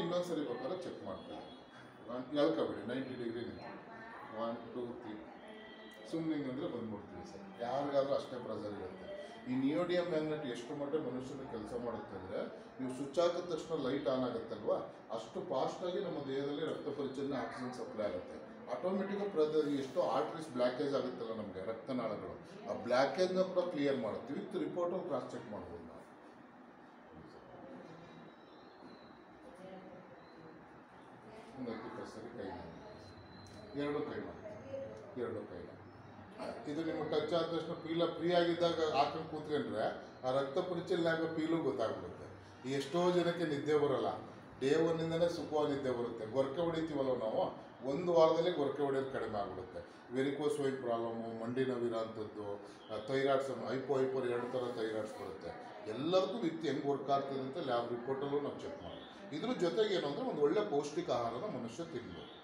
ಇನ್ನೊಂದ್ಸರಿ ಬೇಕಾದ್ರೆ ಚೆಕ್ ಮಾಡ್ತಾರೆ. ಹೇಳ್ಕೊಬೇಡಿ 90 ಡಿಗ್ರಿ ನಿಂತು 1 2 3 ಸುಮ್ಮನೆ ಅಂದರೆ ಬಂದ್ಬಿಡ್ತೀವಿ ಸರ್. ಯಾರಿಗಾದ್ರೂ ಅಷ್ಟೇ ಪ್ರೆಸರ್ ಇರುತ್ತೆ. ಈ ನಿಯೋಡಿಯಂ ಮ್ಯಾಗ್ನೆಟ್ ಎಷ್ಟು ಮಟ್ಟ ಮನುಷ್ಯನ ಕೆಲಸ ಮಾಡುತ್ತೆ ಅಂದರೆ, ನೀವು ಸ್ವಿಚ್ ಹಾಕಿದ ತಕ್ಷಣ ಲೈಟ್ ಆನ್ ಆಗುತ್ತಲ್ವಾ, ಅಷ್ಟು ಫಾಸ್ಟಾಗಿ ನಮ್ಮ ದೇಹದಲ್ಲಿ ರಕ್ತ ಪರಿಚಲನೆ ಆಕ್ಸಿಜನ್ ಸಪ್ಲೈ ಆಗುತ್ತೆ. ಆಟೋಮೆಟಿಕ್ ಎಷ್ಟು ಆರ್ಟ್ರೀಸ್ ಬ್ಲ್ಯಾಕೇಜ್ ಆಗುತ್ತಲ್ಲ ನಮಗೆ ರಕ್ತನಾಳಗಳು, ಆ ಬ್ಲ್ಯಾಕೇಜ್ನ ಕೂಡ ಕ್ಲಿಯರ್ ಮಾಡುತ್ತೆ. ವಿತ್ ರಿಪೋರ್ಟು ಕ್ರಾಸ್ ಚೆಕ್ ಮಾಡ್ಬೋದು ನಾವು. ಒಂದು 10 ಸರಿ ಕೈ ಮಾಡಿ, ಎರಡು ಕೈ ಇದು ನಿಮಗೆ ಟಚ್ ಆದ ತಕ್ಷಣ ಫ್ರೀ ಆಗಿದ್ದಾಗ ಹಾಕೊಂಡು ಕೂತ್ಕೊಂಡ್ರೆ ಆ ರಕ್ತ ಪರಿಚಲನೆ ಆಗೋ ಫೀಲು ಗೊತ್ತಾಗ್ಬಿಡುತ್ತೆ. ಎಷ್ಟೋ ಜನಕ್ಕೆ ನಿದ್ದೆ ಬರೋಲ್ಲ, ಡೇ ಒನ್ನಿಂದನೇ ಸುಖವಾಗಿ ನಿದ್ದೆ ಬರುತ್ತೆ. ಗೊರಕೆ ಹೊಡಿತೀವಲ್ಲ ನಾವು, ಒಂದು ವಾರದಲ್ಲಿ ಗೊರಕೆ ಹೊಡೆಯೋದು ಕಡಿಮೆ ಆಗಿಬಿಡುತ್ತೆ. ವೆರಿಕೋಸ್ ವೈನ್ ಪ್ರಾಬ್ಲಮ್ಮು, ಮಂಡಿ ನೋವಿರೋಂಥದ್ದು, ಥೈರಾಯ್ಡ್ಸ್, ಹೈಪರ್ 2 ಥರ ಥೈರಾಯ್ಡ್ಸ್ ಬರುತ್ತೆ. ಎಲ್ಲರಿಗೂ ವಿತ್ ಹೆಂಗೆ ವರ್ಕ್ ಆಗ್ತದೆ ಅಂತ ಲ್ಯಾಬ್ ರಿಪೋರ್ಟಲ್ಲೂ ನಾವು ಚೆಕ್ ಮಾಡಿ. ಇದ್ರ ಜೊತೆಗೆ ಏನು ಅಂದರೆ ಒಂದು ಒಳ್ಳೆ ಪೌಷ್ಟಿಕ ಆಹಾರನ ಮನುಷ್ಯ ತಿನ್ನಬೇಕು.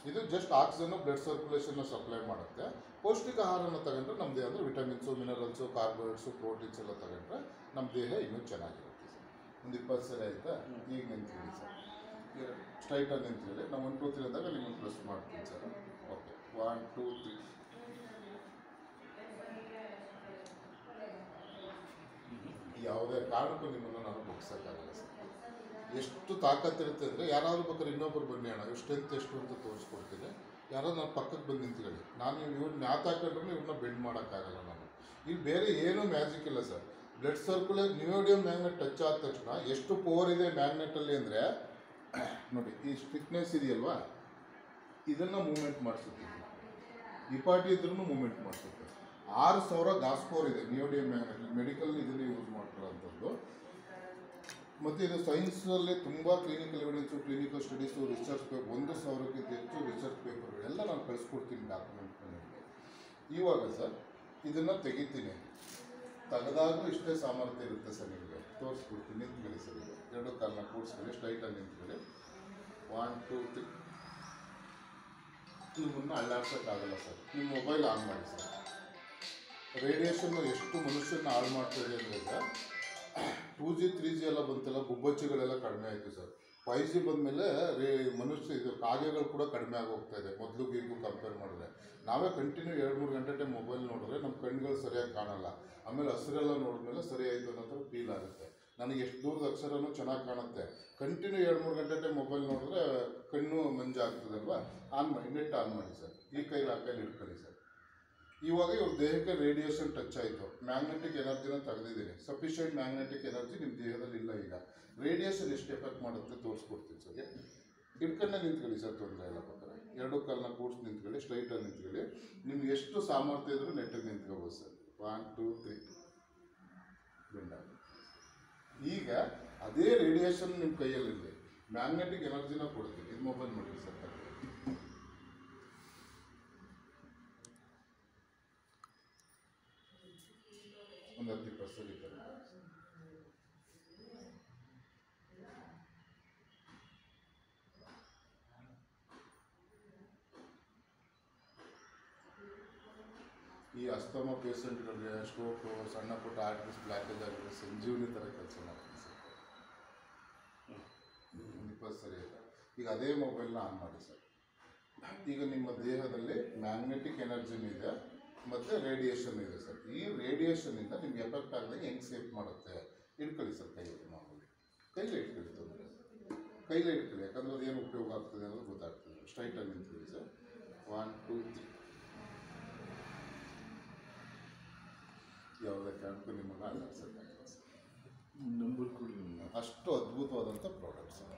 ಇದು ಜಸ್ಟ್ ಆಕ್ಸಿಜನ್ನು ಬ್ಲಡ್ ಸರ್ಕ್ಯುಲೇಷನ್ನ ಸಪ್ಲೈ ಮಾಡುತ್ತೆ. ಪೌಷ್ಟಿಕ ಆಹಾರನ ತಗೊಂಡ್ರೆ ನಮ್ಮ ದೇಹ ಅಂದರೆ ವಿಟಮಿನ್ಸು, ಮಿನರಲ್ಸು, ಕಾರ್ಬೋಹೈಡ್ರೇಟ್ಸು, ಪ್ರೋಟೀನ್ಸ್ ಎಲ್ಲ ತಗೊಂಡ್ರೆ ನಮ್ಮ ದೇಹ ಇನ್ನೂ ಚೆನ್ನಾಗಿರುತ್ತೆ ಸರ್. ಒಂದು 20 ಸರಿ ಆಯಿತಾ? ಈಗ ನಿಂತ್ಕೊಳ್ಳಿ ಸರ್, ಸ್ಟ್ರೈಟಾಗಿ ನಿಂತ್ಕೊಳ್ಳಿ. ನಾವು 1 2 3 ಅಂದಾಗ ನಿಮ್ಮನ್ನು ಪ್ರೆಸ್ ಮಾಡ್ತೀನಿ ಸರ್. ಓಕೆ, 1 2 3. ಯಾವುದೇ ಕಾರಣಕ್ಕೂ ನಿಮ್ಮನ್ನು ನಾನು ಬಗ್ಸೋಕ್ಕಾಗಲ್ಲ ಸರ್. ಎಷ್ಟು ತಾಕತ್ತಿರುತ್ತೆ ಅಂದರೆ, ಯಾರಾದರೂ ಬೇಕಾದ್ರೆ ಇನ್ನೊಬ್ಬರು ಬನ್ನಿ ಅಣ್ಣ ಇವ್ರ ಸ್ಟ್ರೆಂತ್ ಎಷ್ಟು ಅಂತ ತೋರಿಸ್ಕೊಡ್ತೀನಿ, ಯಾರೋ ನಾನು ಪಕ್ಕಕ್ಕೆ ಬಂದು ನಿಂತ್ಕೊಳ್ಳಿ, ನಾನು ಇವ್ರನ್ನ ನ್ಯಾತಾಕೊಂಡ್ರೂ ಇವ್ರನ್ನ ಬೆಂಡ್ ಮಾಡೋಕ್ಕಾಗಲ್ಲ ನಾನು. ಇಲ್ಲಿ ಬೇರೆ ಏನೂ ಮ್ಯಾಜಿಕ್ ಇಲ್ಲ sir. Blood circulate neodymium magnet touch ಆದ ತಕ್ಷಣ ಎಷ್ಟು ಪವರ್ ಇದೆ ಮ್ಯಾಗ್ನೆಟಲ್ಲಿ ಅಂದರೆ, ನೋಡಿ ಈ ಸ್ಟಿಕ್ನೆಸ್ ಇದೆಯಲ್ವಾ, ಇದನ್ನು ಮೂಮೆಂಟ್ ಮಾಡಿಸುತ್ತೆ. ಈ ಪಾರ್ಟಿ ಇದ್ರೂ ಮೂಮೆಂಟ್ ಮಾಡಿಸುತ್ತೆ. 6000 ಗಾಸ್ ಪವರ್ ಇದೆ ನಿಯೋಡಿಯಂ ಮ್ಯಾಗ್ನೆಟ್. ಮೆಡಿಕಲ್ ಇದನ್ನೇ ಯೂಸ್ ಮಾಡ್ಕೊಳ್ಳೋಂಥದ್ದು. ಮತ್ತು ಇದು ಸೈನ್ಸಲ್ಲಿ ತುಂಬ clinical evidence, clinical studies, research paper 1000ಕ್ಕಿಂತ ಹೆಚ್ಚು ರಿಸರ್ಚ್ ಪೇಪರ್ಗಳೆಲ್ಲ ನಾನು ಕಳಿಸ್ಕೊಡ್ತೀನಿ ಡಾಕ್ಯುಮೆಂಟ್ ನಿಮಗೆ. ಇವಾಗ ಸರ್ ಇದನ್ನು ತೆಗಿತೀನಿ, ತೆಗೆದಾಗಲೂ ಇಷ್ಟೇ ಸಾಮರ್ಥ್ಯ ಇರುತ್ತೆ ಸರ್. ನಿಮಗೆ ತೋರಿಸ್ಕೊಡ್ತೀನಿ. ನಿಂತ್ಕೊಳ್ಳಿ ಸರ್, ಈಗ 2 ಕಾಲನ್ನ ಕೂಡಿಸ್ಕೊಳ್ಳಿ, ಸ್ಟ್ರೈಟಾಗಿ ನಿಂತ್ಕೊಳ್ಳಿ. 1 2 3. ನಿಮ್ಮನ್ನು ಅಳ್ಳಾಡ್ಸೋಕ್ಕಾಗಲ್ಲ ಸರ್. ನಿಮ್ಮ ಮೊಬೈಲ್ ಆನ್ ಮಾಡಿ ಸರ್. ರೇಡಿಯೇಷನ್ನು ಎಷ್ಟು ಮನುಷ್ಯನ ಹಾಳು ಮಾಡ್ತದೆ ಅಂದರೆ ಸರ್, 2G 3G ಎಲ್ಲ ಬಂತಲ್ಲ, ಗುಬ್ಬಚ್ಚಿಗಳೆಲ್ಲ ಕಡಿಮೆ ಆಯಿತು ಸರ್. 5G ಬಂದಮೇಲೆ ಮನುಷ್ಯ ಇದು ಕಾಗೆಗಳು ಕೂಡ ಕಡಿಮೆ ಆಗೋಗ್ತಾ ಇದೆ ಮೊದಲಿಗೂ ಈಗೂ ಕಂಪೇರ್ ಮಾಡಿದ್ರೆ. ನಾವೇ ಕಂಟಿನ್ಯೂ 2-3 ಗಂಟೆ ಮೊಬೈಲ್ ನೋಡಿದ್ರೆ ನಮ್ಮ ಕಣ್ಣುಗಳು ಸರಿಯಾಗಿ ಕಾಣಲ್ಲ. ಆಮೇಲೆ ಹಸಿರೆಲ್ಲ ನೋಡಿದ್ಮೇಲೆ ಸರಿ ಆಯಿತು ಅನ್ನೋ ಫೀಲ್ ಆಗುತ್ತೆ. ನನಗೆ ಎಷ್ಟು ದೂರದ ಅಕ್ಷರನೂ ಚೆನ್ನಾಗಿ ಕಾಣುತ್ತೆ. ಕಂಟಿನ್ಯೂ 2-3 ಗಂಟೆ ಮೊಬೈಲ್ ನೋಡಿದ್ರೆ ಕಣ್ಣು ಮಂಜಾಗ್ತದಲ್ವಾ. ಆನ್ ಮಾಡಿ, ನೆಟ್ ಆನ್ ಮಾಡಿ ಸರ್. ಈ ಕೈಲಿ ಆ ಕೈಲಿ ಇಟ್ಕೊಳ್ಳಿ ಸರ್. ಇವಾಗ ಇವ್ರ ದೇಹಕ್ಕೆ ರೇಡಿಯೇಷನ್ ಟಚ್ ಆಯಿತು, ಮ್ಯಾಗ್ನೆಟಿಕ್ ಎನರ್ಜಿನ ತೆಗೆದಿದ್ದೀನಿ. ಸಫಿಷಿಯೆಂಟ್ ಮ್ಯಾಗ್ನೆಟಿಕ್ ಎನರ್ಜಿ ನಿಮ್ಮ ದೇಹದಲ್ಲಿ ಇಲ್ಲ. ಈಗ ರೇಡಿಯೇಷನ್ ಎಷ್ಟು ಎಫೆಕ್ಟ್ ಮಾಡುತ್ತೆ ತೋರಿಸ್ಕೊಡ್ತೀನಿ ಸರ್. ಇಟ್ಕೊಂಡೇ ನಿಂತ್ಕೊಳ್ಳಿ ಸರ್, ತೊಂದರೆ ಇಲ್ಲ ಬೇಕಾರೆ. 2 ಕಾಲನ್ನ ಕೂಡಿಸಿ ನಿಂತ್ಕೊಳ್ಳಿ, ಸ್ಟ್ರೈಟಾಗಿ ನಿಂತ್ಕೊಳ್ಳಿ. ನಿಮ್ಗೆ ಎಷ್ಟು ಸಾಮರ್ಥ್ಯ ಇದ್ರೂ ನೆಟ್ಟಿಗೆ ನಿಂತ್ಕೋಬೋದು ಸರ್. 1 2 3 ಬೆಂಡ. ಈಗ ಅದೇ ರೇಡಿಯೇಷನ್ ನಿಮ್ಮ ಕೈಯಲ್ಲಿದೆ, ಮ್ಯಾಗ್ನೆಟಿಕ್ ಎನರ್ಜಿನ ಕೊಡ್ತೀನಿ. ಇದು ಮೊಬೈಲ್ ಮಾಡಿ ಸರ್. ಒಂದು 10% ಇದೆ. ಈ ಅಸ್ತಮಾ ಪೇಷಂಟ್ಗಳಿಗೆ, ಸ್ಟ್ರೋಕು, ಸಣ್ಣ ಪುಟ್ಟ ಆರ್ಟ್ರೀಸ್ ಬ್ಲ್ಯಾಕೇಜ್ ಆಗಿದ್ರೆ ಸಂಜೀವನಿ ಥರ ಕೆಲಸ ಮಾಡ್ತೀನಿ ಸರ್. 20 ಸರಿ ಇದೆ. ಈಗ ಅದೇ ಮೊಬೈಲ್ನ ಆನ್ ಮಾಡಿ ಸರ್. ಈಗ ನಿಮ್ಮ ದೇಹದಲ್ಲಿ ಮ್ಯಾಗ್ನೆಟಿಕ್ ಎನರ್ಜಿನೂ ಇದೆ ಮತ್ತು ರೇಡಿಯೇಷನ್ ಇದೆ ಸರ್. ಈ ರೇಡಿಯೇಷನಿಂದ ನಿಮ್ಗೆ ಎಫೆಕ್ಟ್ ಆಗದಂಗೆ ಹೆಂಗೆ ಸೇಫ್ ಮಾಡುತ್ತೆ ಇಟ್ಕೊಳ್ಳಿ ಸರ್. ಕೈಯಲ್ಲಿ ಮಾಮೂಲಿ ಕೈಲೇ ಇಟ್ಕೊಳ್ಳಿ, ತೊಂದರೆ ಕೈಲೇ ಇಟ್ಕೊಳ್ಳಿ. ಯಾಕಂದ್ರೆ ಅದು ಏನು ಉಪಯೋಗ ಆಗ್ತದೆ ಅನ್ನೋದು ಗೊತ್ತಾಗ್ತದೆ. ಸ್ಟ್ರೈಟಾಗಿ ನಿಂತ್ಕೊಳ್ಳಿ ಸರ್. 1 2 3. ಯಾವುದೇ ಕಾರಣಕ್ಕೂ ನಿಮ್ಮನ್ನು ಅಲ್ಲಾಡ್ಸೋಕ್ಕಾಗಲ್ಲ ಸರ್. ನಂಬರ್ ಕೊಡಿ. ಅಷ್ಟು ಅದ್ಭುತವಾದಂಥ ಪ್ರಾಡಕ್ಟ್ ಸರ್.